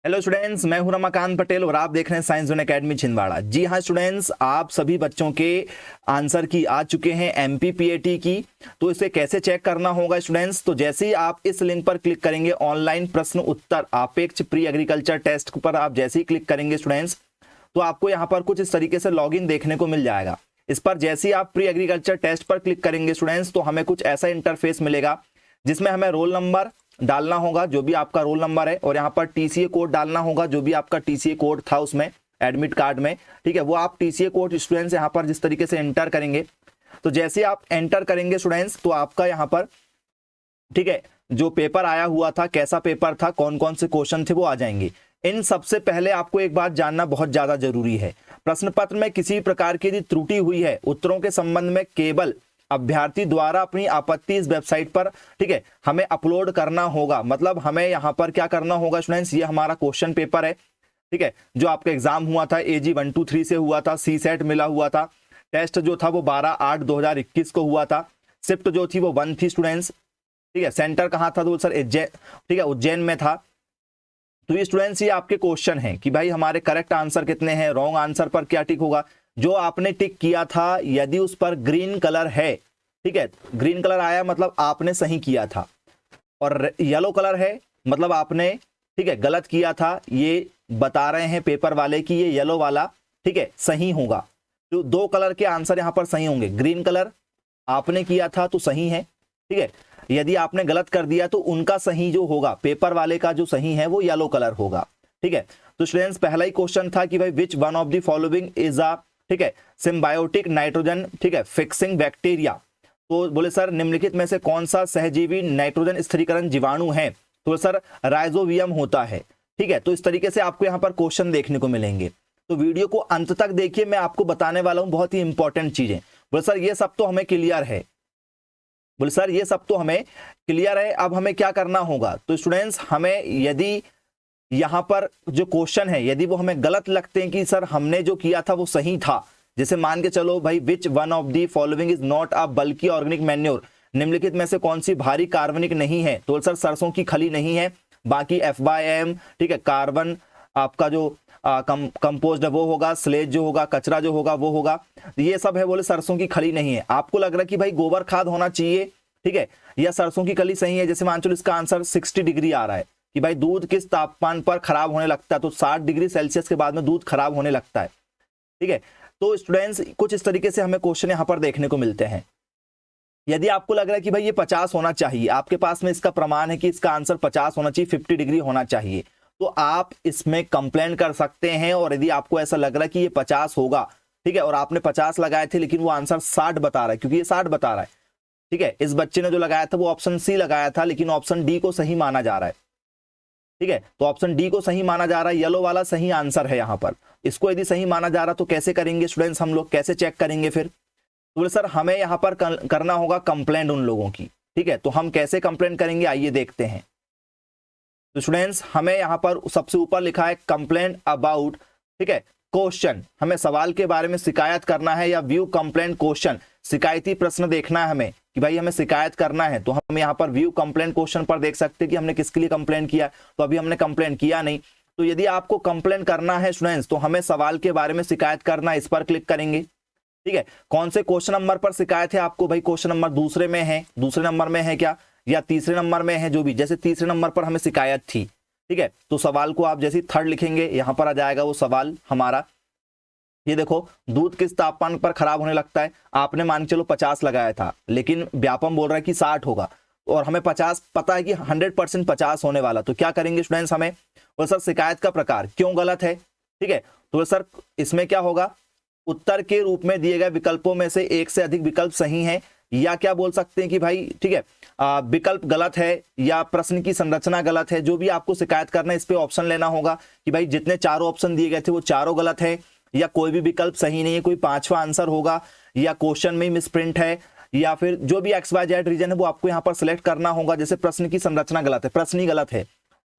Hello students, मैं हूं रमाकांत पटेल और आप देख रहे हैं साइंस जोन एकेडमी छिंदवाड़ा। जी हाँ स्टूडेंट्स, आप सभी बच्चों के आंसर की आ चुके हैं एमपीपीएटी की। तो इसे कैसे चेक करना होगा स्टूडेंट्स, तो जैसे ही आप इस लिंक पर क्लिक करेंगे ऑनलाइन प्रश्न उत्तर सापेक्ष प्री एग्रीकल्चर टेस्ट पर आप जैसे ही क्लिक करेंगे स्टूडेंट्स, तो आपको यहाँ पर कुछ इस तरीके से लॉगिन देखने को मिल जाएगा। इस पर जैसे ही आप प्री एग्रीकल्चर टेस्ट पर क्लिक करेंगे स्टूडेंट्स, तो हमें कुछ ऐसा इंटरफेस मिलेगा जिसमें हमें रोल नंबर डालना होगा जो भी आपका रोल नंबर है, और यहाँ पर टीसीए कोड डालना होगा जो भी आपका टीसीए कोड था उसमें एडमिट कार्ड में। ठीक है, वो आप टीसीए कोड स्टूडेंट्स यहाँ पर जिस तरीके से एंटर करेंगे, तो जैसे आप एंटर करेंगे स्टूडेंट्स, तो आपका यहाँ पर ठीक है जो पेपर आया हुआ था, कैसा पेपर था, कौन कौन से क्वेश्चन थे, वो आ जाएंगे। इन सबसे पहले आपको एक बात जानना बहुत ज्यादा जरूरी है, प्रश्न पत्र में किसी प्रकार की यदि त्रुटि हुई है उत्तरों के संबंध में केवल अभ्यर्थी द्वारा अपनी आपत्ति इस वेबसाइट पर ठीक है हमें अपलोड करना होगा। मतलब हमें यहाँ पर क्या करना होगा स्टूडेंट्स, ये हमारा क्वेश्चन पेपर है ठीक है, जो आपका एग्जाम हुआ था AG 1 2 3 से हुआ था, सी सेट मिला हुआ था, टेस्ट जो था वो 12/8/2021 को हुआ था, शिफ्ट जो थी वो 1 थी स्टूडेंट्स। ठीक है, सेंटर कहाँ था तो सर ठीक है उज्जैन में था। तो ये स्टूडेंट्स ये आपके क्वेश्चन है कि भाई हमारे करेक्ट आंसर कितने हैं, रॉन्ग आंसर पर क्या टिक होगा। जो आपने टिक किया था यदि उस पर ग्रीन कलर है, ठीक है ग्रीन कलर आया मतलब आपने सही किया था, और येलो कलर है मतलब आपने ठीक है गलत किया था। ये बता रहे हैं पेपर वाले कि ये येलो वाला ठीक है सही होगा। तो दो कलर के आंसर यहां पर सही होंगे, ग्रीन कलर आपने किया था तो सही है, ठीक है यदि आपने गलत कर दिया तो उनका सही जो होगा पेपर वाले का जो सही है वो येलो कलर होगा। ठीक है, तो स्टूडेंट्स पहला ही क्वेश्चन था कि भाई which one of the following is a ठीक है सिम्बायोटिक नाइट्रोजन ठीक है फिक्सिंग बैक्टीरिया। तो बोले सर निम्नलिखित में से कौन सा सहजीवी नाइट्रोजन स्थिरीकरण जीवाणु है, तो सर राइजोवियम होता है। ठीक है, तो इस तरीके से आपको यहाँ पर क्वेश्चन देखने को मिलेंगे। तो वीडियो को अंत तक देखिए, मैं आपको बताने वाला हूं बहुत ही इंपॉर्टेंट चीजें। बोले सर ये सब तो हमें क्लियर है, बोले सर ये सब तो हमें क्लियर है, अब हमें क्या करना होगा। तो स्टूडेंट्स हमें यदि यहां पर जो क्वेश्चन है यदि वो हमें गलत लगते हैं कि सर हमने जो किया था वो सही था, जैसे मान के चलो भाई which one of the following is not a बल्कि ऑर्गेनिक मैन्योर, निम्नलिखित में से कौन सी भारी कार्बनिक नहीं है, तो सर सरसों की खली नहीं है, बाकी F/M ठीक है कार्बन आपका जो कंपोस्ट है वो होगा, स्लेज जो होगा कचरा जो होगा वो होगा, ये सब है। बोले सरसों की खली नहीं है, आपको लग रहा है कि भाई गोबर खाद होना चाहिए ठीक है, या सरसों की खली सही है। जैसे मान चलो इसका आंसर 60 डिग्री आ रहा है कि भाई दूध किस तापमान पर खराब होने लगता है, तो 60 डिग्री सेल्सियस के बाद में दूध खराब होने लगता है। ठीक है, तो स्टूडेंट्स कुछ इस तरीके से हमें क्वेश्चन यहां पर देखने को मिलते हैं। यदि आपको लग रहा है कि भाई ये 50 होना चाहिए, आपके पास में इसका प्रमाण है कि इसका आंसर 50 होना चाहिए, 50 डिग्री होना चाहिए, तो आप इसमें कंप्लेन कर सकते हैं। और यदि आपको ऐसा लग रहा है कि ये 50 होगा ठीक है, और आपने 50 लगाए थे लेकिन वो आंसर 60 बता रहा है, क्योंकि ये 60 बता रहा है ठीक है, इस बच्चे ने जो लगाया था वो ऑप्शन सी लगाया था लेकिन ऑप्शन डी को सही माना जा रहा है। ठीक है, तो ऑप्शन डी को सही माना जा रहा है, येलो वाला सही आंसर है यहाँ पर। इसको यदि सही माना जा रहा तो कैसे करेंगे स्टूडेंट्स, हम लोग कैसे चेक करेंगे फिर। तो सर हमें यहाँ पर करना होगा कंप्लेंट उन लोगों की। ठीक है, तो हम कैसे कंप्लेंट करेंगे आइए देखते हैं। तो स्टूडेंट्स हमें यहाँ पर सबसे ऊपर लिखा है कंप्लेंट अबाउट ठीक है क्वेश्चन, हमें सवाल के बारे में शिकायत करना है, या व्यू कंप्लेंट क्वेश्चन शिकायती प्रश्न देखना है हमें कि भाई हमें शिकायत करना है। तो हम यहाँ पर व्यू कंप्लेंट क्वेश्चन पर देख सकते हैं कि हमने किसके लिए कंप्लेंट किया, तो अभी हमने कंप्लेंट किया नहीं। तो यदि आपको कंप्लेंट करना है स्टूडेंट्स तो हमें सवाल के बारे में शिकायत करना है, इस पर क्लिक करेंगे। ठीक है, कौन से क्वेश्चन नंबर पर शिकायत है आपको, भाई क्वेश्चन नंबर दूसरे में है, दूसरे नंबर में है क्या, या तीसरे नंबर में है, जो भी, जैसे तीसरे नंबर पर हमें शिकायत थी। ठीक है, तो सवाल को आप जैसे थर्ड लिखेंगे यहां पर आ जाएगा वो सवाल हमारा। ये देखो दूध किस तापमान पर खराब होने लगता है, आपने मान के चलो 50 लगाया था लेकिन व्यापम बोल रहा है कि 60 होगा, और हमें 50 पता है कि 100% 50 होने वाला। तो क्या करेंगे स्टूडेंट्स, हमें बोले सर शिकायत का प्रकार क्यों गलत है। ठीक है, तो सर इसमें क्या होगा, उत्तर के रूप में दिए गए विकल्पों में से एक से अधिक विकल्प सही हैं, या क्या बोल सकते हैं कि भाई ठीक है विकल्प गलत है, या प्रश्न की संरचना गलत है। जो भी आपको शिकायत करना है इस पे ऑप्शन लेना होगा कि भाई जितने चारों ऑप्शन दिए गए थे वो चारों गलत है, या कोई भी विकल्प सही नहीं है, कोई पांचवा आंसर होगा, या क्वेश्चन में मिसप्रिंट है, या फिर जो भी XYZ रीजन है वो आपको यहाँ पर सिलेक्ट करना होगा। जैसे प्रश्न की संरचना गलत है, प्रश्न ही गलत है,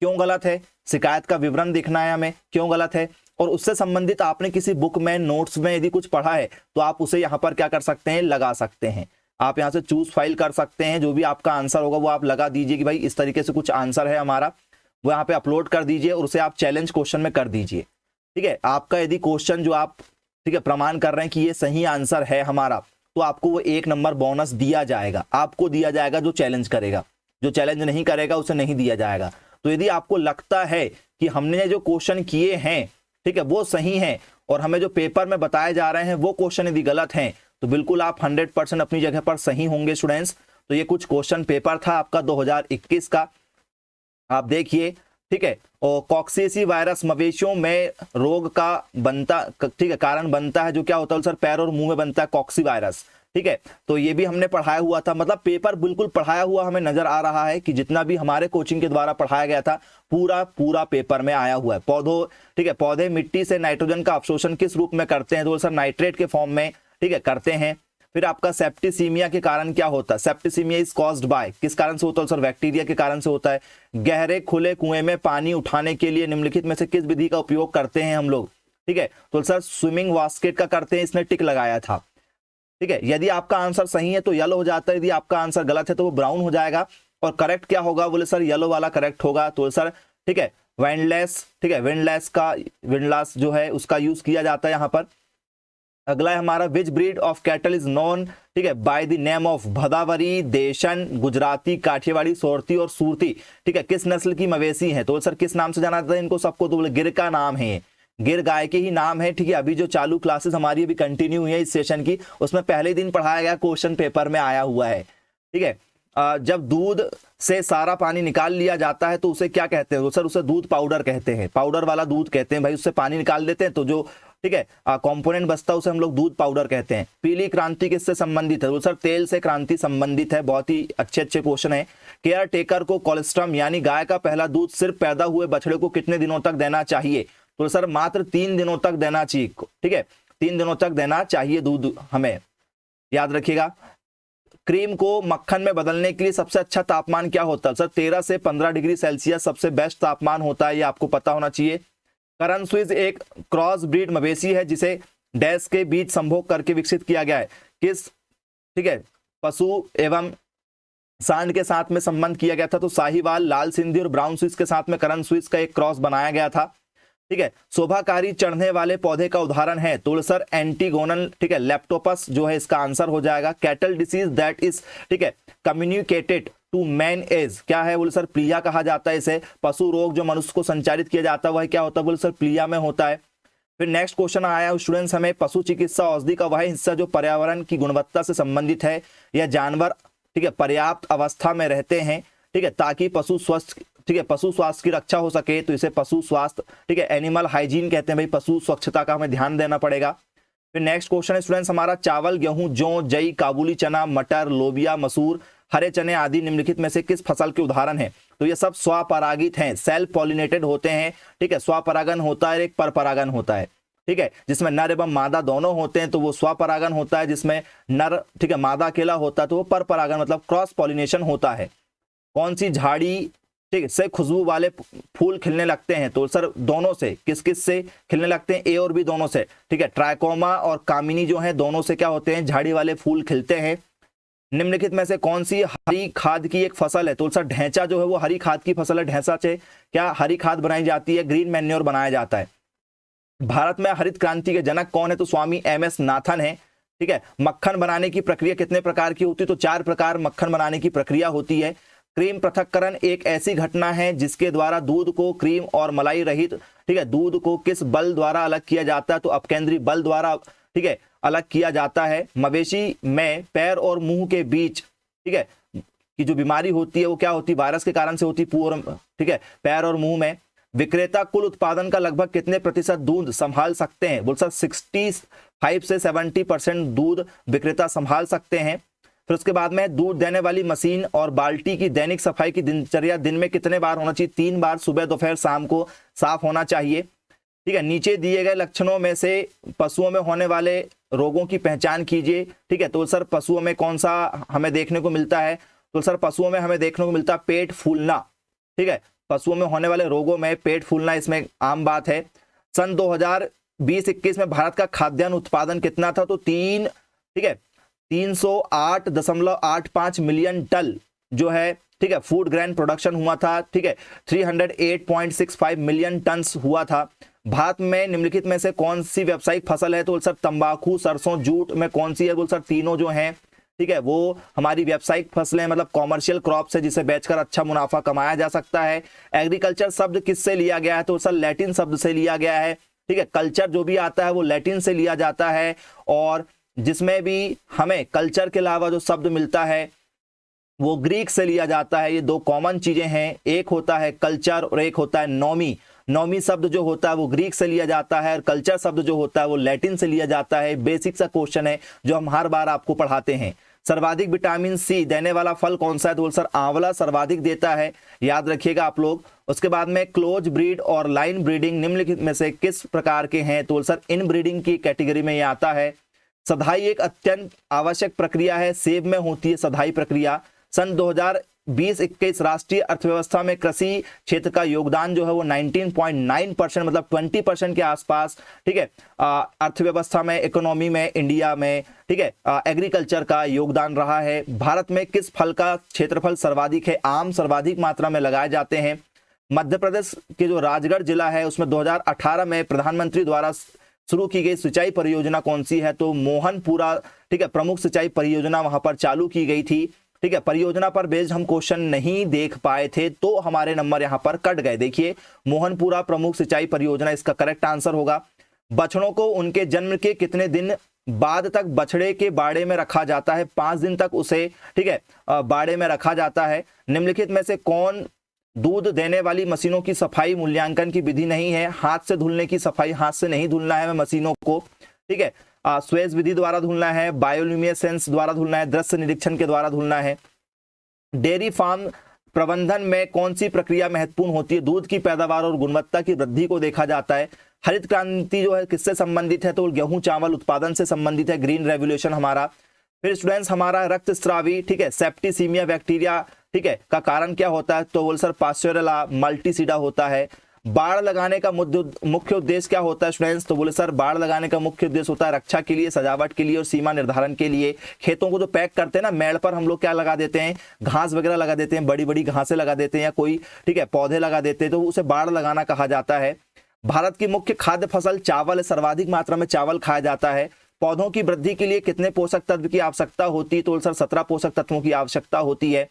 क्यों गलत है, शिकायत का विवरण देखना है हमें क्यों गलत है, और उससे संबंधित आपने किसी बुक में नोट्स में यदि कुछ पढ़ा है तो आप उसे यहाँ पर क्या कर सकते हैं, लगा सकते हैं। आप यहाँ से चूज फाइल कर सकते हैं, जो भी आपका आंसर होगा वो आप लगा दीजिए कि भाई इस तरीके से कुछ आंसर है हमारा। वो यहाँ पे अपलोड कर दीजिए और उसे आप चैलेंज क्वेश्चन में कर दीजिए। ठीक है, आपका यदि क्वेश्चन जो आप ठीक है प्रमाण कर रहे हैं कि ये सही आंसर है हमारा, तो आपको वो 1 नंबर बोनस दिया जाएगा, आपको दिया जाएगा जो चैलेंज करेगा। जो चैलेंज नहीं करेगा उसे नहीं दिया जाएगा। तो यदि आपको लगता है कि हमने जो क्वेश्चन किए हैं ठीक है वो सही है और हमें जो पेपर में बताए जा रहे हैं वो क्वेश्चन यदि गलत हैं, तो बिल्कुल आप 100% अपनी जगह पर सही होंगे स्टूडेंट्स। तो ये कुछ क्वेश्चन पेपर था आपका 2021 का, आप देखिए। ठीक है, और कॉक्सिसी वायरस मवेशियों में रोग का बनता ठीक है कारण बनता है, जो क्या होता है सर, पैर और मुंह में बनता है कॉक्सी वायरस। ठीक है, तो ये भी हमने पढ़ाया हुआ था, मतलब पेपर बिल्कुल पढ़ाया हुआ हमें नजर आ रहा है कि जितना भी हमारे कोचिंग के द्वारा पढ़ाया गया था पूरा पेपर में आया हुआ है। पौधों ठीक है, पौधे मिट्टी से नाइट्रोजन का अवशोषण किस रूप में करते हैं, तो सर नाइट्रेट के फॉर्म में ठीक है करते हैं। फिर आपका सेप्टिसीमिया के कारण क्या होता है, सेप्टिसीमिया इज कॉज्ड बाय, किस कारण से होता है सर, बैक्टीरिया के कारण से होता है। गहरे खुले कुएं में पानी उठाने के लिए निम्नलिखित में से किस विधि का उपयोग करते हैं हम लोग। ठीक है, तो सर स्विमिंग बास्केट का करते हैं, इसने टिक लगाया था। ठीक है, यदि आपका आंसर सही है तो येलो हो जाता है, यदि आपका आंसर गलत है तो वो ब्राउन हो जाएगा। और करेक्ट क्या होगा, बोले सर येलो वाला करेक्ट होगा। तो सर ठीक है विंडलेस, ठीक है विंडलास जो है उसका यूज किया जाता है यहाँ पर। अगला है हमारा, which breed of cattle is known ठीक है by the name of Bhadawari, देशन, गुजराती, काठियावाड़ी, सोरती और सूरती। ठीक है, किस नस्ल की मवेशी है, तो सर किस नाम से जाना जाता है इनको सबको, तो बोले गिर का नाम है, गिर गाय के ही नाम है। ठीक है, अभी जो चालू क्लासेस हमारी अभी कंटिन्यू हुई है इस सेशन की, उसमें पहले दिन पढ़ाया गया क्वेश्चन पेपर में आया हुआ है। ठीक है, जब दूध से सारा पानी निकाल लिया जाता है तो उसे क्या कहते हैं, तो सर उसे दूध पाउडर कहते हैं, पाउडर वाला दूध कहते हैं भाई, उससे पानी निकाल देते हैं तो जो ठीक है कंपोनेंट बचता है उसे हम लोग दूध पाउडर कहते हैं। पीली क्रांति किससे संबंधित है, तो सर तेल से क्रांति संबंधित है। बहुत ही अच्छे क्वेश्चन है। केयर टेकर को कोलेस्ट्रम यानी गाय का पहला दूध सिर्फ पैदा हुए बछड़े को कितने दिनों तक देना चाहिए, तो सर मात्र 3 दिनों तक देना चाहिए। ठीक है, 3 दिनों तक देना चाहिए दूध, हमें याद रखिएगा। क्रीम को मक्खन में बदलने के लिए सबसे अच्छा तापमान क्या होता है, सर 13 से 15 डिग्री सेल्सियस सबसे बेस्ट तापमान होता है, ये आपको पता होना चाहिए। करण स्विज एक क्रॉस ब्रीड मवेशी है जिसे डैश के बीच संभोग करके विकसित किया गया है, किस ठीक है पशु एवं सांड के साथ में संबंध किया गया था, तो साहिवाल, लाल सिंधी और ब्राउन स्विस के साथ में करण स्विस का एक क्रॉस बनाया गया था। ठीक है, शोभाकारी चढ़ने वाले पौधे का उदाहरण है, तो सर एंटीगोनल ठीक है लेप्टोपस जो है इसका आंसर हो जाएगा। कैटल डिसीज दैट इज ठीक है कम्युनिकेटेड टू मैन एज, क्या है बोले सर, प्लिया कहा जाता है इसे। पशु रोग जो मनुष्य को संचारित किया जाता है वह क्या होता है, बोले सर प्लिया में होता है। फिर नेक्स्ट क्वेश्चन आया स्टूडेंट्स हमें, पशु चिकित्सा औषधि का वह हिस्सा जो पर्यावरण की गुणवत्ता से संबंधित है, यह जानवर ठीक है पर्याप्त अवस्था में रहते हैं ठीक है ताकि पशु स्वस्थ ठीक है पशु स्वास्थ्य की रक्षा हो सके, तो इसे पशु स्वास्थ्य ठीक है एनिमल हाइजीन कहते हैं भाई, पशु स्वच्छता का हमें ध्यान देना पड़ेगा। फिर नेक्स्ट क्वेश्चन है स्टूडेंट्स हमारा, चावल, गेहूं, जौ, जई, काबुली चना, मटर, लोबिया, मसूर, हरे चने आदि निम्नलिखित में से किस फसल के उदाहरण है, तो ये सब स्वपरागित हैं, सेल्फ पॉलिनेटेड होते हैं। ठीक है, स्वपरागन होता है, एक परपरागन होता है। ठीक है, जिसमें नर एवं मादा दोनों होते हैं तो वो स्वपरागन होता है, जिसमें नर ठीक है मादा अकेला होता है तो वो परपरागन मतलब क्रॉस पॉलिनेशन होता है। कौन सी झाड़ी ठीक है से खुशबू वाले फूल खिलने लगते हैं, तो सर दोनों से, किस किस से खिलने लगते हैं, ए और बी दोनों से। ठीक है, ट्राइकोमा और कामिनी जो है दोनों से क्या होते हैं, झाड़ी वाले फूल खिलते हैं। निम्नलिखित में से कौन सी हरी खाद की एक फसल है, तो सर ढैंचा जो है वो हरी खाद की फसल है, ढैंचा से क्या हरी खाद बनाई जाती है, ग्रीन मैन्योर बनाया जाता है। भारत में हरित क्रांति के जनक कौन है, तो स्वामी एम.एस. नाथन है। ठीक है, मक्खन बनाने की प्रक्रिया कितने प्रकार की होती है, तो 4 प्रकार मक्खन बनाने की प्रक्रिया होती है। क्रीम पृथक्करण एक ऐसी घटना है जिसके द्वारा दूध को क्रीम और मलाई रहित ठीक है दूध को किस बल द्वारा अलग किया जाता है, तो अपकेंद्री बल द्वारा ठीक है अलग किया जाता है। मवेशी में पैर और मुंह के बीच ठीक है की जो बीमारी होती है वो क्या होती है, वायरस के कारण से होती है, ठीक है पैर और मुंह में। विक्रेता कुल उत्पादन का लगभग कितने प्रतिशत दूध संभाल सकते हैं, बोल सर 65 से 70% दूध विक्रेता संभाल सकते हैं। फिर उसके बाद में दूध देने वाली मशीन और बाल्टी की दैनिक सफाई की दिनचर्या दिन में कितने बार होना चाहिए, 3 बार, सुबह, दोपहर, शाम को साफ होना चाहिए। ठीक है, नीचे दिए गए लक्षणों में से पशुओं में होने वाले रोगों की पहचान कीजिए। ठीक है, तो सर पशुओं में कौन सा हमें देखने को मिलता है, तो सर पशुओं में हमें देखने को मिलता है पेट फूलना। ठीक है, पशुओं में होने वाले रोगों में पेट फूलना इसमें आम बात है। सन 2020-21 में भारत का खाद्यान्न उत्पादन कितना था, तो 308.85 मिलियन टन जो है ठीक है, फूड ग्रेन प्रोडक्शन हुआ था, ठीक है, 308.65 मिलियन टन हुआ था। भारत में निम्नलिखित में से कौन सी व्यावसायिक फसल है? तो सर तंबाकू, सरसों, जूट में कौन सी है? बोल सर तीनों जो हैं, ठीक है, वो हमारी व्यावसायिक फसलें मतलब कॉमर्शियल क्रॉप्स है, जिसे बेचकर अच्छा मुनाफा कमाया जा सकता है। एग्रीकल्चर शब्द किससे लिया गया है? तो सर लैटिन शब्द से लिया गया है, ठीक है, कल्चर जो भी आता है वो लैटिन से लिया जाता है, और जिसमें भी हमें कल्चर के अलावा जो शब्द मिलता है वो ग्रीक से लिया जाता है। ये दो कॉमन चीजें हैं, एक होता है कल्चर और एक होता है नॉमी। नॉमी शब्द जो होता है वो ग्रीक से लिया जाता है और कल्चर शब्द जो होता है वो लैटिन से लिया जाता है। बेसिक सा क्वेश्चन है जो हम हर बार आपको पढ़ाते हैं। सर्वाधिक विटामिन सी देने वाला फल कौन सा है? तो सर आंवला सर्वाधिक देता है, याद रखिएगा आप लोग। उसके बाद में क्लोज ब्रीड और लाइन ब्रीडिंग निम्नलिखित में से किस प्रकार के हैं? तो सर इन ब्रीडिंग की कैटेगरी में ये आता है। सधाई एक अत्यंत आवश्यक प्रक्रिया है, सेब में होती है सधाई प्रक्रिया। सन 2020-21 राष्ट्रीय अर्थव्यवस्था में कृषि क्षेत्र का योगदान जो है वो 19.9% मतलब 20% के आसपास, ठीक है, अर्थव्यवस्था में, इकोनॉमी में, इंडिया में, ठीक है, एग्रीकल्चर का योगदान रहा है। भारत में किस फल का क्षेत्रफल सर्वाधिक है? आम सर्वाधिक मात्रा में लगाए जाते हैं। मध्य प्रदेश के जो राजगढ़ जिला है उसमें 2018 में प्रधानमंत्री द्वारा शुरू की गई सिंचाई परियोजना कौन सी है? तो मोहनपुरा, ठीक है, प्रमुख सिंचाई परियोजना वहां पर चालू की गई थी, ठीक है। परियोजना पर बेस्ड हम क्वेश्चन नहीं देख पाए थे तो हमारे नंबर यहां पर कट गए। देखिए मोहनपुरा प्रमुख सिंचाई परियोजना इसका करेक्ट आंसर होगा। बछड़ों को उनके जन्म के कितने दिन बाद तक बछड़े के बाड़े में रखा जाता है? 5 दिन तक उसे, ठीक है, बाड़े में रखा जाता है। निम्नलिखित में से कौन दूध देने वाली मशीनों की सफाई मूल्यांकन की विधि नहीं है? हाथ से धुलने की सफाई, हाथ से नहीं धुलना है मशीनों को, ठीक है, स्वेज विधि द्वारा धुलना है, बायोल्यूमिनेसेंस द्वारा धुलना है, दृश्य निरीक्षण के द्वारा धुलना है। डेयरी फार्म प्रबंधन में कौन सी प्रक्रिया महत्वपूर्ण होती है? दूध की पैदावार और गुणवत्ता की वृद्धि को देखा जाता है। हरित क्रांति जो है किससे संबंधित है? तो गेहूं चावल उत्पादन से संबंधित है, ग्रीन रेवोल्यूशन हमारा। फिर स्टूडेंट्स हमारा रक्तस्रावी, ठीक है, सेप्टिसीमिया बैक्टीरिया, ठीक है, का कारण क्या होता है? तो बोल सर पास्चुरेला मल्टीसीडा होता है। बाड़ लगाने का मुख्य उद्देश्य क्या होता है स्टूडेंट्स? तो बोले सर बाड़ लगाने का मुख्य उद्देश्य होता है रक्षा के लिए, सजावट के लिए और सीमा निर्धारण के लिए। खेतों को जो पैक करते हैं ना, मेड़ पर हम लोग क्या लगा देते हैं? घास वगैरह लगा देते हैं, बड़ी बड़ी घासें लगा देते हैं या कोई, ठीक है, पौधे लगा देते हैं, तो उसे बाड़ लगाना कहा जाता है। भारत की मुख्य खाद्य फसल चावल है, सर्वाधिक मात्रा में चावल खाया जाता है। पौधों की वृद्धि के लिए कितने पोषक तत्व की आवश्यकता होती है? तो सर 17 पोषक तत्वों की आवश्यकता होती है।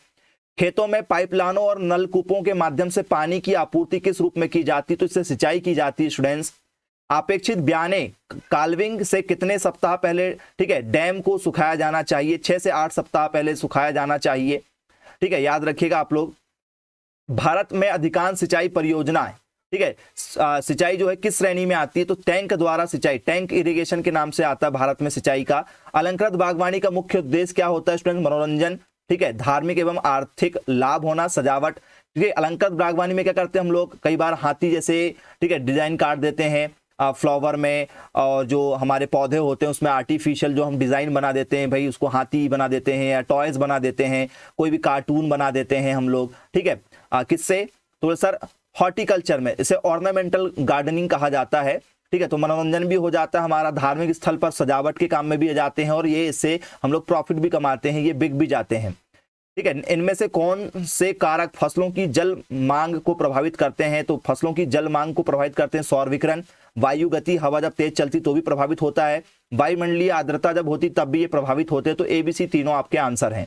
खेतों में पाइपलाइनों और नलकूपों के माध्यम से पानी की आपूर्ति किस रूप में की जाती है? तो इससे सिंचाई की जाती है स्टूडेंट्स। अपेक्षित ब्याने काल्विंग से कितने सप्ताह पहले, ठीक है, डैम को सुखाया जाना चाहिए? 6 से 8 सप्ताह पहले सुखाया जाना चाहिए, ठीक है, याद रखिएगा आप लोग। भारत में अधिकांश सिंचाई परियोजनाएं, ठीक है, सिंचाई जो है किस श्रेणी में आती है? तो टैंक द्वारा सिंचाई, टैंक इरिगेशन के नाम से आता है भारत में सिंचाई का। अलंकृत बागवानी का मुख्य उद्देश्य क्या होता है स्टूडेंट? मनोरंजन, ठीक है, धार्मिक एवं आर्थिक लाभ होना, सजावट, ठीक है। अलंकृत बागवानी में क्या करते हैं हम लोग? कई बार हाथी जैसे, ठीक है, डिजाइन काट देते हैं फ्लावर में, और जो हमारे पौधे होते हैं उसमें आर्टिफिशियल जो हम डिजाइन बना देते हैं, भाई उसको हाथी बना देते हैं या टॉयज बना देते हैं, कोई भी कार्टून बना देते हैं हम लोग, ठीक है, किससे? तो सर हॉर्टिकल्चर में इसे ऑर्नामेंटल गार्डनिंग कहा जाता है, ठीक है। तो मनोरंजन भी हो जाता है हमारा, धार्मिक स्थल पर सजावट के काम में भी आ जाते हैं और ये इससे हम लोग प्रॉफिट भी कमाते हैं, ये बिक भी जाते हैं, ठीक है। इनमें से कौन से कारक फसलों की जल मांग को प्रभावित करते हैं? तो फसलों की जल मांग को प्रभावित करते हैं सौर विकिरण, वायु गति, हवा जब तेज चलती तो भी प्रभावित होता है, वायुमंडलीय आर्द्रता जब होती तब भी ये प्रभावित होते हैं। तो एबीसी तीनों आपके आंसर हैं।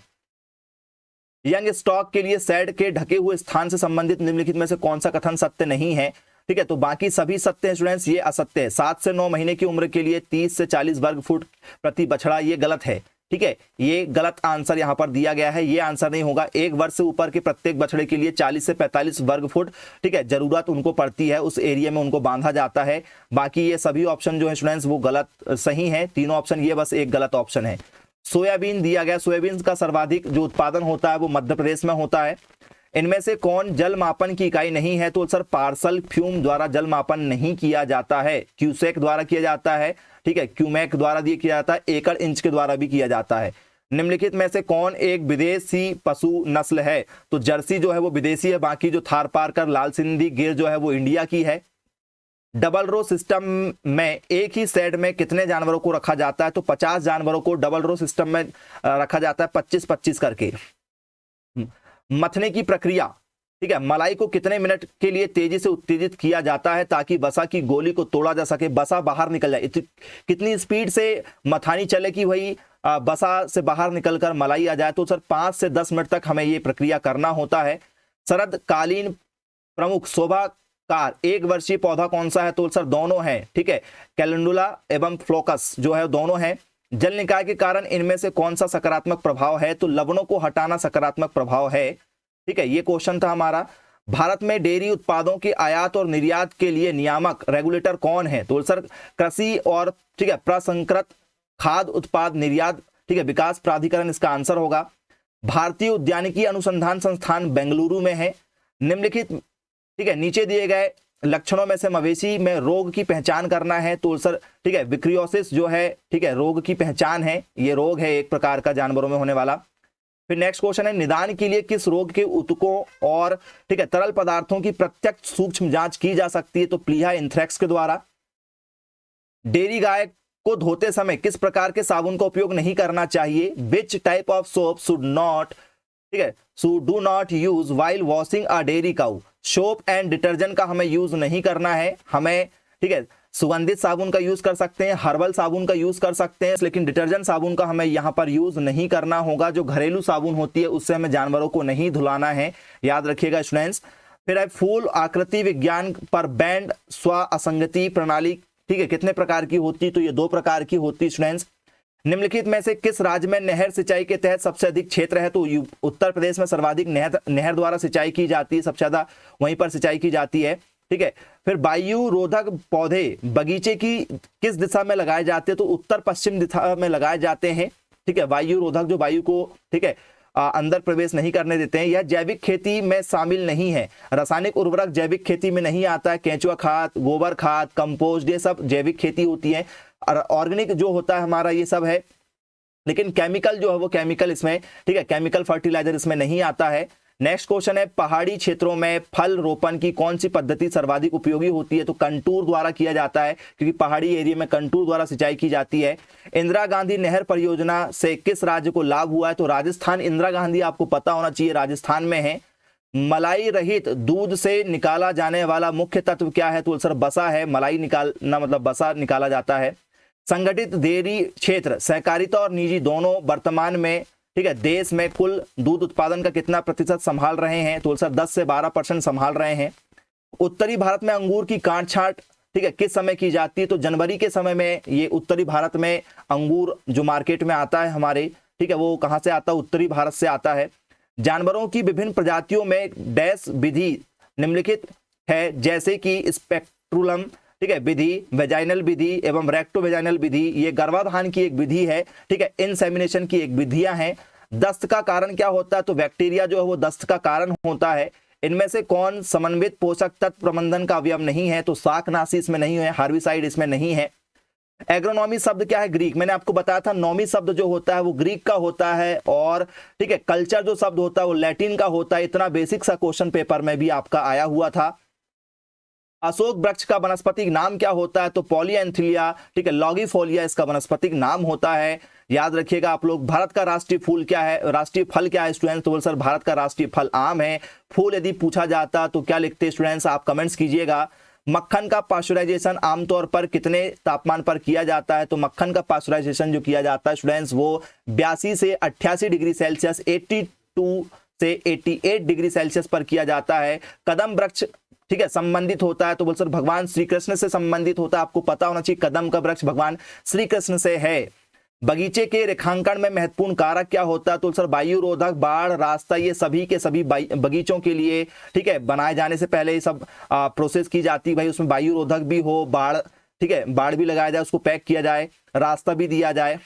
यंग स्टॉक के लिए सैड के ढके हुए स्थान से संबंधित निम्नलिखित में से कौन सा कथन सत्य नहीं है? ठीक है, तो बाकी सभी सत्य हैं स्टूडेंट्स, ये असत्य है। 7 से 9 महीने की उम्र के लिए 30 से 40 वर्ग फुट प्रति बछड़ा, ये गलत है, ठीक है, ये गलत आंसर यहां पर दिया गया है, ये आंसर नहीं होगा। 1 वर्ष से ऊपर के प्रत्येक बछड़े के लिए 40 से 45 वर्ग फुट, ठीक है, जरूरत उनको पड़ती है, उस एरिया में उनको बांधा जाता है। बाकी ये सभी ऑप्शन जो है स्टूडेंट्स वो गलत सही है, तीनों ऑप्शन, ये बस एक गलत ऑप्शन है। सोयाबीन दिया गया, सोयाबीन का सर्वाधिक जो उत्पादन होता है वो मध्य प्रदेश में होता है। इनमें से कौन जल मापन की इकाई नहीं है? तो सर पार्सल फ्यूम द्वारा जल मापन नहीं किया जाता है, क्यूसेक द्वारा किया जाता है, ठीक है, क्यूमेक द्वारा दिया किया जाता है, एकड़ इंच के द्वारा भी किया जाता है। निम्नलिखित में से कौन एक विदेशी पशु नस्ल है? तो जर्सी जो है वो विदेशी है, बाकी जो थारपारकर, लाल सिंधी, गिर जो है वो इंडिया की है। डबल रो सिस्टम में एक ही शेड में कितने जानवरों को रखा जाता है? तो 50 जानवरों को डबल रो सिस्टम में रखा जाता है, 25-25 करके। मथने की प्रक्रिया, ठीक है, मलाई को कितने मिनट के लिए तेजी से उत्तेजित किया जाता है ताकि वसा की गोली को तोड़ा जा सके, वसा बाहर निकल जाए, कितनी स्पीड से मथानी चले कि वही वसा से बाहर निकलकर मलाई आ जाए। तो सर 5 से 10 मिनट तक हमें ये प्रक्रिया करना होता है। शरदकालीन प्रमुख शोभाकार 1 वर्षीय पौधा कौन सा है? तो सर दोनों है, ठीक है, कैलेंडुला एवं फ्लोकस जो है दोनों है। जल निकाय के कारण इनमें से कौन सा सकारात्मक प्रभाव है? तो लवणों को हटाना सकारात्मक प्रभाव है, ठीक है, ये क्वेश्चन था हमारा। भारत में डेयरी उत्पादों के आयात और निर्यात के लिए नियामक रेगुलेटर कौन है? तो सर कृषि और, ठीक है, प्रसंस्कृत खाद्य उत्पाद निर्यात, ठीक है, विकास प्राधिकरण इसका आंसर होगा। भारतीय उद्यानिकी अनुसंधान संस्थान बेंगलुरु में है। निम्नलिखित, ठीक है, नीचे दिए गए लक्षणों में से मवेशी में रोग की पहचान करना है। तो सर, ठीक है, विक्रियोसिस जो है, ठीक है, रोग की पहचान है, ये रोग है एक प्रकार का जानवरों में होने वाला। फिर नेक्स्ट क्वेश्चन है, निदान के लिए किस रोग के ऊतकों और, ठीक है, तरल पदार्थों की प्रत्यक्ष सूक्ष्म जांच की जा सकती है? तो प्लीहा एंथ्रेक्स के द्वारा। डेयरी गाय को धोते समय किस प्रकार के साबुन का उपयोग नहीं करना चाहिए? Which type of soap should not, ठीक है, should do not use while washing a dairy cow? Soap and detergent का हमें यूज नहीं करना है, हमें, ठीक है, सुगंधित साबुन का यूज कर सकते हैं, हर्बल साबुन का यूज कर सकते हैं, लेकिन डिटर्जेंट साबुन का हमें यहाँ पर यूज नहीं करना होगा। जो घरेलू साबुन होती है उससे हमें जानवरों को नहीं धुलाना है, याद रखिएगा स्टूडेंट्स। फिर है फूल आकृति विज्ञान पर बैंड स्व असंगति प्रणाली, ठीक है, कितने प्रकार की होती? तो ये 2 प्रकार की होती स्टूडेंट्स। निम्नलिखित में से किस राज्य में नहर सिंचाई के तहत सबसे अधिक क्षेत्र है? तो उत्तर प्रदेश में सर्वाधिक नहर द्वारा सिंचाई की जाती है, सबसे ज्यादा वहीं पर सिंचाई की जाती है, ठीक है। फिर वायु रोधक पौधे बगीचे की किस दिशा में लगाए जाते हैं? तो उत्तर पश्चिम दिशा में लगाए जाते हैं, ठीक है, वायु रोधक जो वायु को, ठीक है, अंदर प्रवेश नहीं करने देते हैं। यह जैविक खेती में शामिल नहीं है। रासायनिक उर्वरक जैविक खेती में नहीं आता है। केंचुआ खाद, गोबर खाद, कंपोस्ट, ये सब जैविक खेती होती है। और ऑर्गेनिक जो होता है हमारा ये सब है, लेकिन केमिकल जो है वो केमिकल इसमें, ठीक है, केमिकल फर्टिलाइजर इसमें नहीं आता है। नेक्स्ट क्वेश्चन है, पहाड़ी क्षेत्रों में फल रोपण की कौन सी पद्धति सर्वाधिक उपयोगी होती है? तो कंटूर द्वारा किया जाता है, क्योंकि पहाड़ी एरिया में कंटूर द्वारा सिंचाई की जाती है। इंदिरा गांधी नहर परियोजना से किस राज्य को लाभ हुआ है? तो राजस्थान। इंदिरा गांधी आपको पता होना चाहिए राजस्थान में है। मलाई रहित दूध से निकाला जाने वाला मुख्य तत्व क्या है? तो सर बसा है। मलाई निकालना मतलब बसा निकाला जाता है। संगठित डेयरी क्षेत्र सहकारिता और निजी दोनों वर्तमान में, ठीक है, देश में कुल दूध उत्पादन का कितना प्रतिशत संभाल रहे हैं? तो सर 10 से 12% संभाल रहे हैं। उत्तरी भारत में अंगूर की काट छांट, ठीक है, किस समय की जाती है? तो जनवरी के समय में ये उत्तरी भारत में अंगूर जो मार्केट में आता है हमारे, ठीक है, वो कहाँ से आता है? उत्तरी भारत से आता है। जानवरों की विभिन्न प्रजातियों में डैश विधि निम्नलिखित है, जैसे कि स्पेक्ट्रुलम, ठीक है, विधि, वेजाइनल विधि एवं रेक्टो वेजाइनल विधि। ये गर्भाधान की एक विधि है, ठीक है, इंसेमिनेशन की एक विधियां हैं। दस्त का कारण क्या होता है? तो बैक्टीरिया जो है वो दस्त का कारण होता है। इनमें से कौन समन्वित पोषक तत्व प्रबंधन का अवयव नहीं है? तो शाकनाशी इसमें नहीं है, हार्बिसाइड इसमें नहीं है। एग्रोनॉमी शब्द क्या है? ग्रीक। मैंने आपको बताया था नॉमी शब्द जो होता है वो ग्रीक का होता है, और ठीक है, कल्चर जो शब्द होता है वो लैटिन का होता है। इतना बेसिक सा क्वेश्चन पेपर में भी आपका आया हुआ था। अशोक वृक्ष का वनस्पतिक नाम क्या होता है? तो पॉलीएंथिलिया, ठीक है, लॉगिफोलिया इसका वनस्पतिक नाम होता है, याद रखिएगा आप लोग। भारत का राष्ट्रीय फूल क्या है? राष्ट्रीय फल क्या है स्टूडेंट्स? तो सर भारत का राष्ट्रीय फल आम है। फूल यदि पूछा जाता तो क्या लिखते स्टूडेंट्स? आप कमेंट्स कीजिएगा। मक्खन का पाश्चराइजेशन आमतौर पर कितने तापमान पर किया जाता है? तो मक्खन का पाश्चराइजेशन जो किया जाता है स्टूडेंट्स वो 82 से 88 डिग्री सेल्सियस, 82 से 88 डिग्री सेल्सियस पर किया जाता है। कदम वृक्ष, ठीक है, संबंधित होता है तो बोल सर भगवान श्री कृष्ण से संबंधित होता है। आपको पता होना चाहिए कदम का वृक्ष भगवान श्री कृष्ण से है। बगीचे के रेखांकन में महत्वपूर्ण कारक क्या होता है? तो सर वायु रोधक, बाढ़, रास्ता, ये सभी के सभी बगीचों के लिए, ठीक है, बनाए जाने से पहले ये सब प्रोसेस की जाती है। भाई उसमें वायु रोधक भी हो, बाढ़, ठीक है, बाढ़ भी लगाया जाए, उसको पैक किया जाए, रास्ता भी दिया जाए।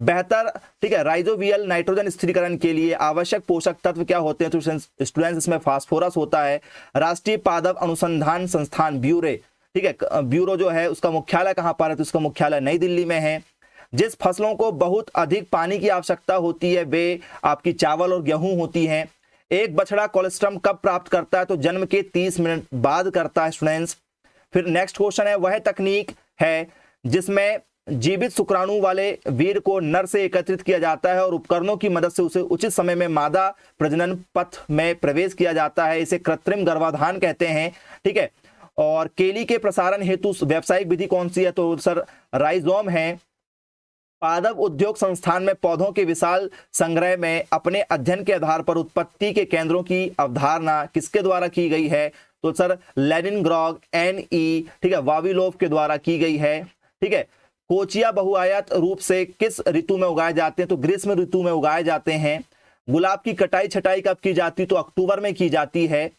बेहतर, ठीक है, राइजोबियल नाइट्रोजन स्थिरीकरण के लिए आवश्यक पोषक तत्व क्या होते हैं? तो स्टूडेंट्स इसमें फास्फोरस होता है। राष्ट्रीय पादप अनुसंधान संस्थान ब्यूरो, ठीक है, ब्यूरो जो है उसका मुख्यालय कहाँ पर है? तो उसका मुख्यालय नई दिल्ली में है। जिस फसलों को बहुत अधिक पानी की आवश्यकता होती है वे आपकी चावल और गेहूं होती हैं। एक बछड़ा कोलेस्ट्रम कब प्राप्त करता है? तो जन्म के 30 मिनट बाद करता है स्टूडेंट्स। फिर नेक्स्ट क्वेश्चन है, वह तकनीक है जिसमें जीवित शुक्राणु वाले वीर को नर से एकत्रित किया जाता है और उपकरणों की मदद से उसे उचित समय में मादा प्रजनन पथ में प्रवेश किया जाता है। इसे कृत्रिम गर्भाधान कहते हैं। ठीक है, और केली के प्रसारण हेतु व्यावसायिक विधि कौन सी है? तो सर राइजोम है। पादप उद्योग संस्थान में पौधों के विशाल संग्रह में अपने अध्ययन के आधार पर उत्पत्ति के केंद्रों की अवधारणा किसके द्वारा की गई है? तो सर लेनिनग्राड NE, ठीक है, वाविलोव के द्वारा की गई है। ठीक है, कोचिया बहुआयात रूप से किस ऋतु में उगाए जाते हैं? तो ग्रीष्म ऋतु में उगाए जाते हैं। गुलाब की कटाई छटाई कब की जाती है? तो अक्टूबर में की जाती है।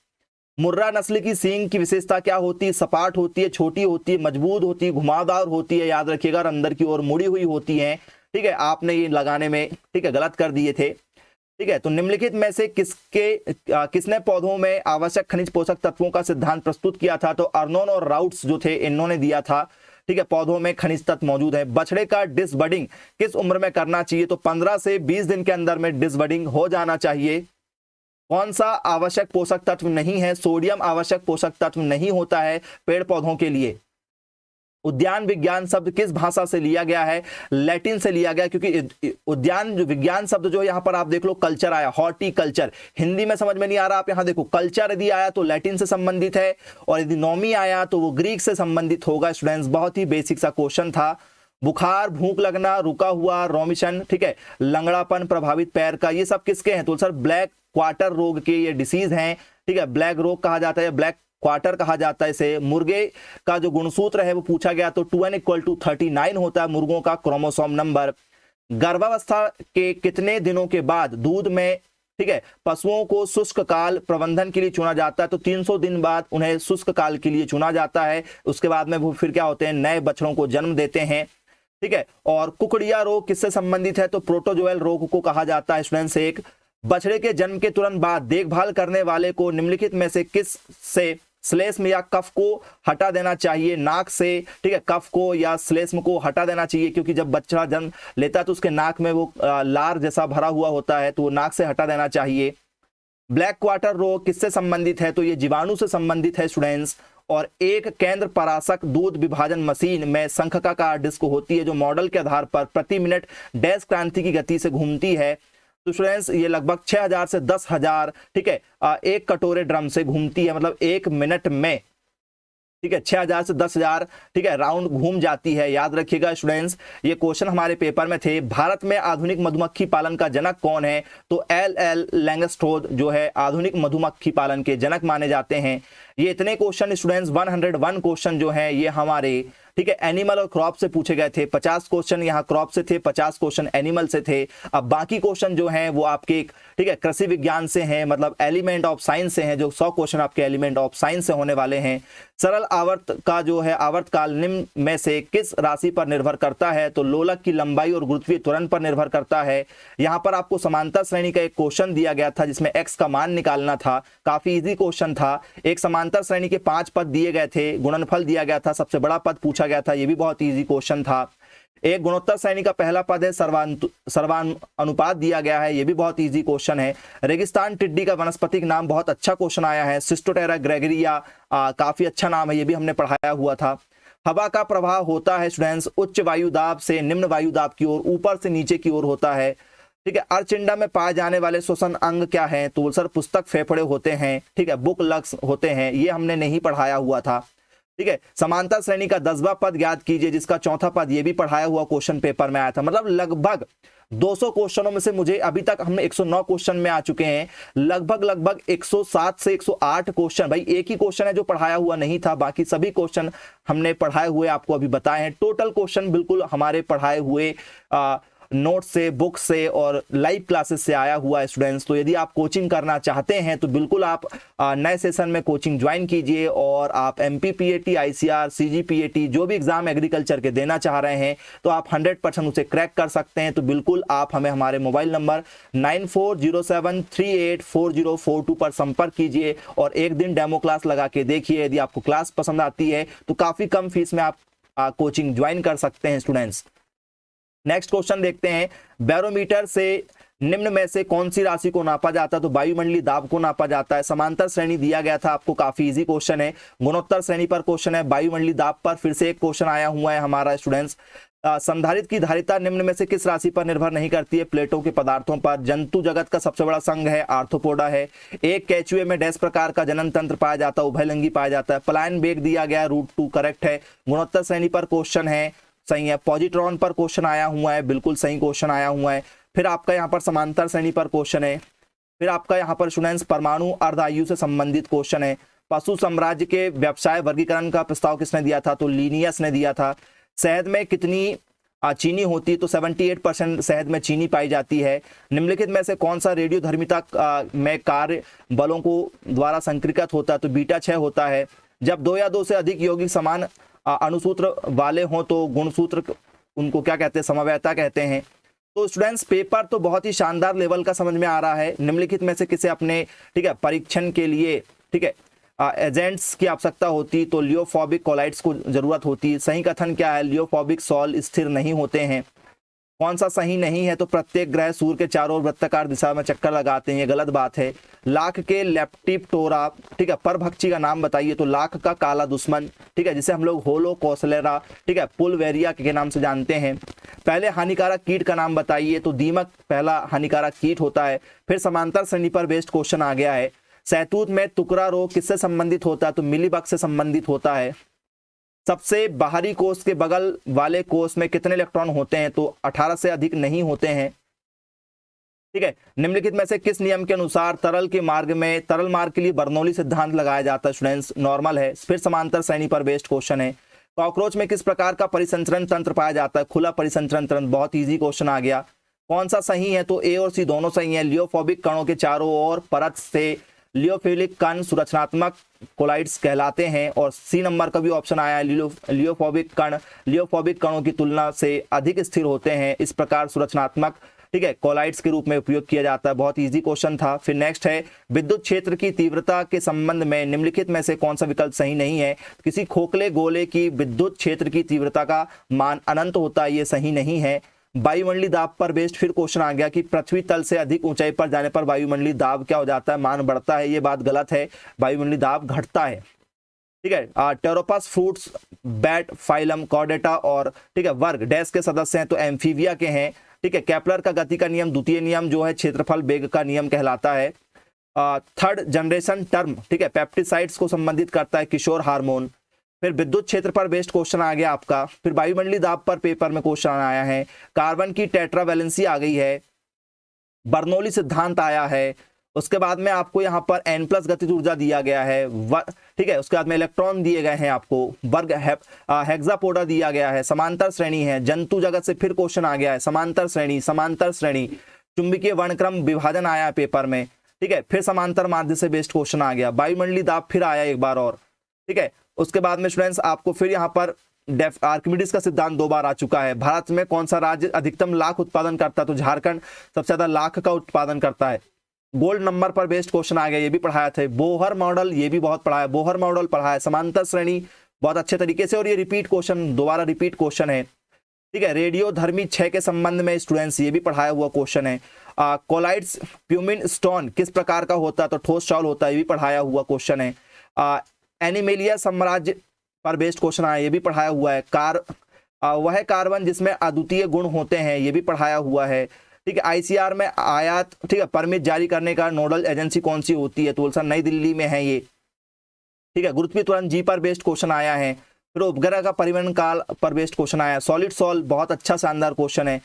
मुर्रा नस्ल की सींग की विशेषता क्या होती है? सपाट होती है, छोटी होती है, मजबूत होती है, घुमावदार होती है, याद रखिएगा, और अंदर की ओर मुड़ी हुई होती है। ठीक है, आपने ये लगाने में, ठीक है, गलत कर दिए थे। ठीक है, तो निम्नलिखित में से किसने पौधों में आवश्यक खनिज पोषक तत्वों का सिद्धांत प्रस्तुत किया था? तो अर्नोन और राउट्स जो थे, इन्होंने दिया था। ठीक है, पौधों में खनिज तत्व मौजूद है। बछड़े का डिसबडिंग किस उम्र में करना चाहिए? तो 15 से 20 दिन के अंदर में डिसबडिंग हो जाना चाहिए। कौन सा आवश्यक पोषक तत्व नहीं है? सोडियम आवश्यक पोषक तत्व नहीं होता है पेड़ पौधों के लिए। उद्यान विज्ञान शब्द किस भाषा से लिया गया है? लैटिन से लिया गया, क्योंकि उद्यान विज्ञान शब्द जो यहाँ पर आप देख लो, कल्चर आया, हॉर्टिकल्चर, हिंदी में समझ में नहीं आ रहा, आप यहाँ देखो, कल्चर यदि आया तो लैटिन से संबंधित है, और यदि नोमी आया तो वो ग्रीक से संबंधित होगा। स्टूडेंट्स, बहुत ही बेसिक सा क्वेश्चन था। बुखार, भूख लगना, रुका हुआ रोमिशन, ठीक है, लंगड़ापन, प्रभावित पैर का, ये सब किसके हैं? तो सर ब्लैक क्वार्टर रोग के ये डिसीज हैं। ठीक है, ब्लैक रोग कहा जाता है, ब्लैक क्वार्टर कहा जाता है इसे। मुर्गे का जो गुणसूत्र है वो पूछा गया, तो 2n = 39 होता है मुर्गों का क्रोमोसोम नंबर। गर्भावस्था के कितने दिनों के बाद दूध में, ठीक है, पशुओं को शुष्क काल प्रबंधन के लिए चुना जाता है? तो 300 दिन बाद उन्हें शुष्क काल के लिए चुना जाता है। उसके बाद में वो फिर क्या होते हैं? नए बछड़ों को जन्म देते हैं। ठीक है, और कुकड़िया रोग किससे संबंधित है? तो प्रोटोजोअल रोग को कहा जाता है। स्टूडेंट्स, एक बछड़े के जन्म के तुरंत बाद देखभाल करने वाले को निम्नलिखित में से किस से श्लेष्म या कफ को हटा देना चाहिए? नाक से, ठीक है, कफ को या श्लेष्म को हटा देना चाहिए, क्योंकि जब बच्चा जन्म लेता है तो उसके नाक में वो लार जैसा भरा हुआ होता है, तो वो नाक से हटा देना चाहिए। ब्लैक क्वार्टर रोग किससे संबंधित है? तो ये जीवाणु से संबंधित है स्टूडेंट्स। और एक केंद्र पराशक दूध विभाजन मशीन में शंखाकार डिस्क होती है, जो मॉडल के आधार पर प्रति मिनट डैश क्रांति की गति से घूमती है। तो स्टूडेंट्स, ये लगभग 6000 से 10,000, ठीक है, एक कटोरे ड्रम से घूमती है, मतलब 1 मिनट में, ठीक है, 6000 से 10,000, ठीक है, राउंड घूम जाती है। याद रखिएगा स्टूडेंट्स, ये क्वेश्चन हमारे पेपर में थे। भारत में आधुनिक मधुमक्खी पालन का जनक कौन है? तो LL लैंगस्ट्रोथ जो है आधुनिक मधुमक्खी पालन के जनक माने जाते हैं। ये इतने क्वेश्चन स्टूडेंट्स, 101 क्वेश्चन जो है ये हमारे, ठीक है, एनिमल और क्रॉप से पूछे गए थे। 50 क्वेश्चन यहाँ क्रॉप से थे, 50 क्वेश्चन एनिमल से थे। अब बाकी क्वेश्चन जो हैं वो आपके, ठीक है, कृषि विज्ञान से हैं, मतलब एलिमेंट ऑफ साइंस से हैं, जो 100 क्वेश्चन आपके एलिमेंट ऑफ साइंस से होने वाले हैं। सरल आवर्त का जो है आवर्तकाल निम्न में से किस राशि पर निर्भर करता है? तो लोलक की लंबाई और गुरुत्वीय त्वरण पर निर्भर करता है। यहाँ पर आपको समांतर श्रेणी का एक क्वेश्चन दिया गया था जिसमें x का मान निकालना था, काफी इजी क्वेश्चन था। एक समांतर श्रेणी के 5 पद दिए गए थे, गुणनफल दिया गया था, सबसे बड़ा पद पूछा गया था, ये भी बहुत इजी क्वेश्चन था। एक गुणोत्तर श्रेणी का पहला पद है, सर्वानुपात दिया गया है, ये भी बहुत इजी क्वेश्चन है। रेगिस्तान टिड्डी का वनस्पतिक नाम, बहुत अच्छा क्वेश्चन आया है, सिस्टोटेरा ग्रेगरिया, काफी अच्छा नाम है, ये भी हमने पढ़ाया हुआ था। हवा का प्रवाह होता है स्टूडेंट्स उच्च वायु दाब से निम्न वायु दाब की ओर, ऊपर से नीचे की ओर होता है। ठीक है, अर्चिंडा में पाए जाने वाले श्वसन अंग क्या है? तो सर पुस्तक फेफड़े होते हैं, ठीक है, बुक लग्स होते हैं, ये हमने नहीं पढ़ाया हुआ था। ठीक है, समांतर श्रेणी का 10वां पद ज्ञात कीजिए, जिसका चौथा पद ये भी पढ़ाया हुआ क्वेश्चन पेपर में आया था। मतलब लगभग 200 क्वेश्चनों में से मुझे अभी तक हमने 109 क्वेश्चन में आ चुके हैं, लगभग 107 से 108 क्वेश्चन, भाई एक ही क्वेश्चन है जो पढ़ाया हुआ नहीं था, बाकी सभी क्वेश्चन हमने पढ़ाए हुए आपको अभी बताए हैं। टोटल क्वेश्चन बिल्कुल हमारे पढ़ाए हुए नोट से, बुक से और लाइव क्लासेस से आया हुआ है स्टूडेंट्स। तो यदि आप कोचिंग करना चाहते हैं तो बिल्कुल आप नए सेशन में कोचिंग ज्वाइन कीजिए, और आप MPPAT, ICR, CGPAT जो भी एग्जाम एग्रीकल्चर के देना चाह रहे हैं तो आप 100% उसे क्रैक कर सकते हैं। तो बिल्कुल आप हमें हमारे मोबाइल नंबर 9407384042 पर संपर्क कीजिए और एक दिन डेमो क्लास लगा के देखिए। यदि आपको क्लास पसंद आती है तो काफी कम फीस में आप कोचिंग ज्वाइन कर सकते हैं स्टूडेंट्स। नेक्स्ट क्वेश्चन देखते हैं, बैरोमीटर से निम्न में से कौन सी राशि को नापा जाता है? तो वायुमंडलीय दाब को नापा जाता है। समांतर श्रेणी दिया गया था आपको, काफी इजी क्वेश्चन है। गुणोत्तर श्रेणी पर क्वेश्चन है, वायुमंडलीय दाब पर फिर से एक क्वेश्चन आया हुआ है हमारा स्टूडेंट्स। संधारित्र की धारिता निम्न में से किस राशि पर निर्भर नहीं करती है? प्लेटों के पदार्थों पर। जंतु जगत का सबसे बड़ा संघ है आर्थ्रोपोडा है। एक केचुए में डैश प्रकार का जनन तंत्र पाया जाता है? उभयलिंगी पाया जाता है। पलायन वेग दिया गया रूट 2 करेक्ट है। गुणोत्तर श्रेणी पर क्वेश्चन है, सही है। पॉजिट्रॉन पर क्वेश्चन आया हुआ है, बिल्कुल सही क्वेश्चन आया हुआ है। फिर आपका यहाँ पर समांतर श्रेणी पर क्वेश्चन है। फिर आपका यहाँ पर स्टूडेंट्स परमाणु अर्धायु से संबंधित क्वेश्चन है। पशु साम्राज्य के व्यवसाय वर्गीकरण का प्रस्ताव किसने दिया था? तो लिनियस ने दिया था। शहद में कितनी चीनी होती है? तो 78% शहद में चीनी पाई जाती है। निम्नलिखित में से कौन सा रेडियोधर्मिता में कार्य बलों को द्वारा संकृत होता है? तो बीटा 6 होता है। जब 2 या 2 से अधिक यौगिक समान अणुसूत्र वाले हों तो गुणसूत्र उनको क्या कहते हैं? समवायता कहते हैं। तो स्टूडेंट्स पेपर तो बहुत ही शानदार लेवल का समझ में आ रहा है। निम्नलिखित में से किसे अपने ठीक है परीक्षण के लिए ठीक है एजेंट्स की आवश्यकता होती तो लियोफोबिक कोलाइड्स को जरूरत होती है। सही कथन क्या है? लियोफोबिक सॉल स्थिर नहीं होते हैं। कौन सा सही नहीं है? तो प्रत्येक ग्रह सूर्य के चारों ओर वृत्ताकार दिशा में चक्कर लगाते हैं, ये गलत बात है। लाख के लेप्टिप्टोरा ठीक है परभक्षी का नाम बताइए? तो लाख का काला दुश्मन ठीक है जिसे हम लोग होलो कोसलेरा ठीक है पुलवेरिया के नाम से जानते हैं। पहले हानिकारक कीट का नाम बताइए? तो दीमक पहला हानिकारक कीट होता है। फिर समांतर श्रेणी पर बेस्ड क्वेश्चन आ गया है। सहतूत में टुकड़ा रोग किससे संबंधित होता है? तो मिलीबग से संबंधित होता है। सबसे बाहरी कोष के बगल वाले कोष में कितने इलेक्ट्रॉन होते हैं? तो 18 से अधिक नहीं होते हैं। ठीक है। निम्नलिखित में से किस नियम के अनुसार तरल मार्ग के लिए बर्नौली सिद्धांत लगाया जाता है? स्टूडेंट्स नॉर्मल है। फिर समांतर श्रेणी पर बेस्ड क्वेश्चन है। कॉकरोच में किस प्रकार का परिसंचरण तंत्र पाया जाता है? खुला परिसंचरण तंत्र। बहुत ईजी क्वेश्चन आ गया। कौन सा सही है? तो ए और सी दोनों सही है। लियोफोबिक कणों के चारों ओर परत से लियोफिलिक कण सुरक्षात्मक कोलाइड्स कहलाते हैं। और सी नंबर का भी ऑप्शन आया है। लियोफोबिक कणों की तुलना से अधिक स्थिर होते हैं, इस प्रकार सुरक्षात्मक ठीक है कोलाइड्स के रूप में उपयोग किया जाता है। बहुत इजी क्वेश्चन था। फिर नेक्स्ट है विद्युत क्षेत्र की तीव्रता के संबंध में निम्नलिखित में से कौन सा विकल्प सही नहीं है? किसी खोखले गोले की विद्युत क्षेत्र की तीव्रता का मान अनंत होता है, ये सही नहीं है। वायुमंडलीय दाब पर बेस्ड फिर क्वेश्चन आ गया कि पृथ्वी तल से अधिक ऊंचाई पर जाने पर वायुमंडलीय दाब क्या हो जाता है? मान बढ़ता है। ये बात गलत है, वायुमंडलीय दाब घटता है। ठीक है। Pteropus fruits bat phylum Chordata और ठीक है वर्ग डैश के सदस्य हैं? तो एम्फीबिया के हैं। ठीक है। केपलर का गति का नियम द्वितीय नियम जो है क्षेत्रफल वेग का नियम कहलाता है। थर्ड जनरेशन टर्म ठीक है पेप्टिसाइड्स को संबंधित करता है किशोर हार्मोन। फिर विद्युत क्षेत्र पर बेस्ड क्वेश्चन आ गया आपका। फिर वायुमंडलीय दाब पर पेपर में क्वेश्चन आया है। कार्बन की टेट्रावैलेंसी आ गई है। बर्नौली सिद्धांत आया है। उसके बाद में आपको यहाँ पर n+ गतिज ऊर्जा दिया गया है। ठीक है। उसके बाद में इलेक्ट्रॉन दिए गए हैं आपको। वर्ग हेक्सापोडा दिया गया है। समांतर श्रेणी है। जंतु जगत से फिर क्वेश्चन आ गया है। समांतर श्रेणी चुंबकीय वर्णक्रम विभाजन आया है पेपर में। ठीक है। फिर समांतर माध्य से बेस्ड क्वेश्चन आ गया। वायुमंडलीय दाब फिर आया एक बार और। ठीक है। उसके बाद में स्टूडेंट्स आपको फिर यहाँ पर आर्किमिडीज का सिद्धांत 2 बार आ चुका है। भारत में कौन सा राज्य अधिकतम लाख उत्पादन करता है? तो झारखंड सबसे ज्यादा लाख का उत्पादन करता है। गोल्ड नंबर पर बेस्ड क्वेश्चन आ गया, ये भी पढ़ाया था। बोहर मॉडल ये भी बहुत पढ़ाया, बोहर मॉडल पढ़ाया। समांतर श्रेणी बहुत अच्छे तरीके से। और ये रिपीट क्वेश्चन, दोबारा रिपीट क्वेश्चन है। ठीक है। रेडियोधर्मी 6 के संबंध में स्टूडेंट्स ये भी पढ़ाया हुआ क्वेश्चन है। कोलाइड्स प्यूमिन स्टोन किस प्रकार का होता है? तो ठोस चावल होता है, ये भी पढ़ाया हुआ क्वेश्चन है। एनिमेलिया साम्राज्य पर बेस्ड क्वेश्चन आया, ये भी पढ़ाया हुआ है। वह कार्बन जिसमें अद्वितीय गुण होते हैं, ये भी पढ़ाया हुआ है। ठीक है। आईसीआर में आयात ठीक है परमिट जारी करने का नोडल एजेंसी कौन सी होती है? तो सर नई दिल्ली में है ये। ठीक है। गुरुत्वीय त्वरण जी पर बेस्ड क्वेश्चन आया है। फिर उपग्रह का परिवहन काल पर बेस्ड क्वेश्चन आया। सॉलिड सॉल बहुत अच्छा शानदार क्वेश्चन है।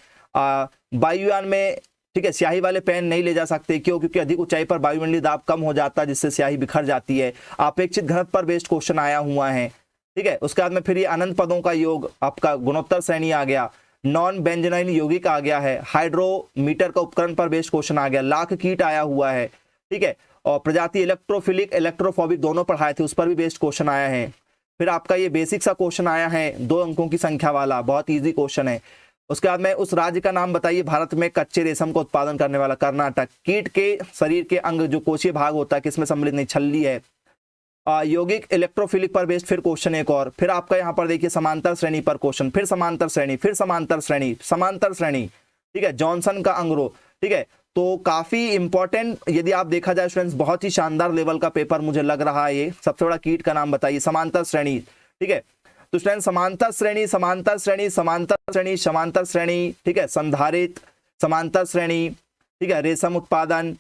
वायुयान में ठीक है स्याही वाले पेन नहीं ले जा सकते, क्यों? क्योंकि अधिक ऊंचाई पर वायुमंडलीय दाब कम हो जाता है, जिससे स्याही बिखर जाती है। अपेक्षित घनत्व पर बेस्ड क्वेश्चन आया हुआ है। ठीक है। उसके बाद में फिर ये अनंत पदों का योग आपका गुणोत्तर श्रेणी आ गया। नॉन बेंजोनाइन यौगिक आ गया है। हाइड्रोमीटर का उपकरण पर बेस्ड क्वेश्चन आ गया। लाख कीट आया हुआ है। ठीक है। और प्रजाति इलेक्ट्रोफिलिक इलेक्ट्रोफोबिक दोनों पढ़ाए थे, उस पर भी बेस्ड क्वेश्चन आया है। फिर आपका ये बेसिक सा क्वेश्चन आया है 2 अंकों की संख्या वाला, बहुत ईजी क्वेश्चन है। उसके बाद में उस राज्य का नाम बताइए भारत में कच्चे रेशम का उत्पादन करने वाला। कर्नाटक। कीट के शरीर के अंग जो कोशीय भाग होता है किसमें सम्मिलित नहीं? छल्ली है। यौगिक इलेक्ट्रोफिलिक पर बेस्ड फिर क्वेश्चन एक और। फिर आपका यहाँ पर देखिए समांतर श्रेणी पर क्वेश्चन, फिर समांतर श्रेणी। ठीक है। जॉनसन का अंगरो। ठीक है। तो काफी इंपॉर्टेंट यदि आप देखा जाए स्टूडेंट्स, बहुत ही शानदार लेवल का पेपर मुझे लग रहा है ये। सबसे बड़ा कीट का नाम बताइए। समांतर श्रेणी। ठीक है। तो स्टूडेंट समांतर श्रेणी, समांतर श्रेणी, समांतर श्रेणी, समांतर श्रेणी, ठीक है, संधारित, समांतर श्रेणी, ठीक है, रेशम उत्पादन।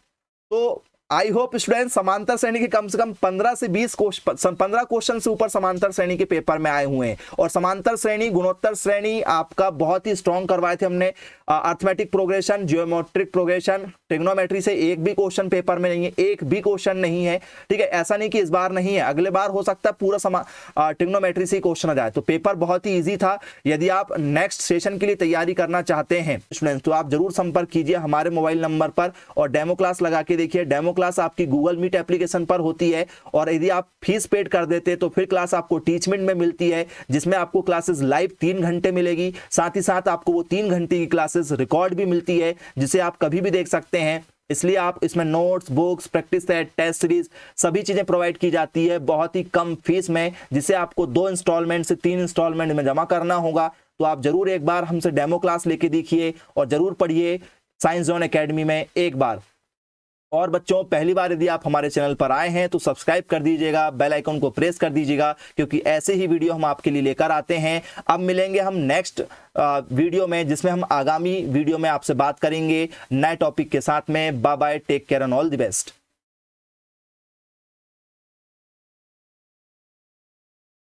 तो आई होप स्टूडेंट समांतर श्रेणी के कम से कम 15 से 20 15 क्वेश्चन से ऊपर समांतर श्रेणी के पेपर में आए हुए हैं। और समांतर श्रेणी, गुणोत्तर श्रेणी आपका बहुत ही स्ट्रॉन्ग करवाए थे हमने। Arithmetic progression, geometric progression, trigonometry से एक भी क्वेश्चन पेपर में नहीं है, एक भी क्वेश्चन नहीं है, ठीक है। ऐसा नहीं कि इस बार नहीं है, अगले बार हो सकता है पूरा ट्रिग्नोमेट्री से क्वेश्चन आ जाए। तो पेपर बहुत ही ईजी था। यदि आप नेक्स्ट सेशन के लिए तैयारी करना चाहते हैं स्टूडेंट्स तो आप जरूर संपर्क कीजिए हमारे मोबाइल नंबर पर और डेमो क्लास लगा के देखिए। डेमो क्लास आपकी गूगल मीट एप्लीकेशन पर होती है और यदि आप फीस पेड कर देते तो फिर क्लास आपको टीचमेंट में मिलती है, जिसमें आपको क्लासेस लाइव 3 घंटे मिलेगी। साथ ही साथ आपको वो 3 घंटे की क्लासेस रिकॉर्ड भी मिलती है, जिसे आप कभी भी देख सकते हैं। इसलिए आप इसमें notes, books, practice set, test series सभी चीजें प्रोवाइड की जाती है बहुत ही कम फीस में, जिसे आपको 2 इंस्टॉलमेंट से 3 इंस्टॉलमेंट में जमा करना होगा। तो आप जरूर एक बार हमसे डेमो क्लास लेके देखिए और जरूर पढ़िए साइंस जोन एकेडमी में एक बार। और बच्चों, पहली बार यदि आप हमारे चैनल पर आए हैं तो सब्सक्राइब कर दीजिएगा, बेल आइकन को प्रेस कर दीजिएगा, क्योंकि ऐसे ही वीडियो हम आपके लिए लेकर आते हैं। अब मिलेंगे हम नेक्स्ट वीडियो में, जिसमें हम आगामी वीडियो में आपसे बात करेंगे नए टॉपिक के साथ में। Bye bye, take care and all the best.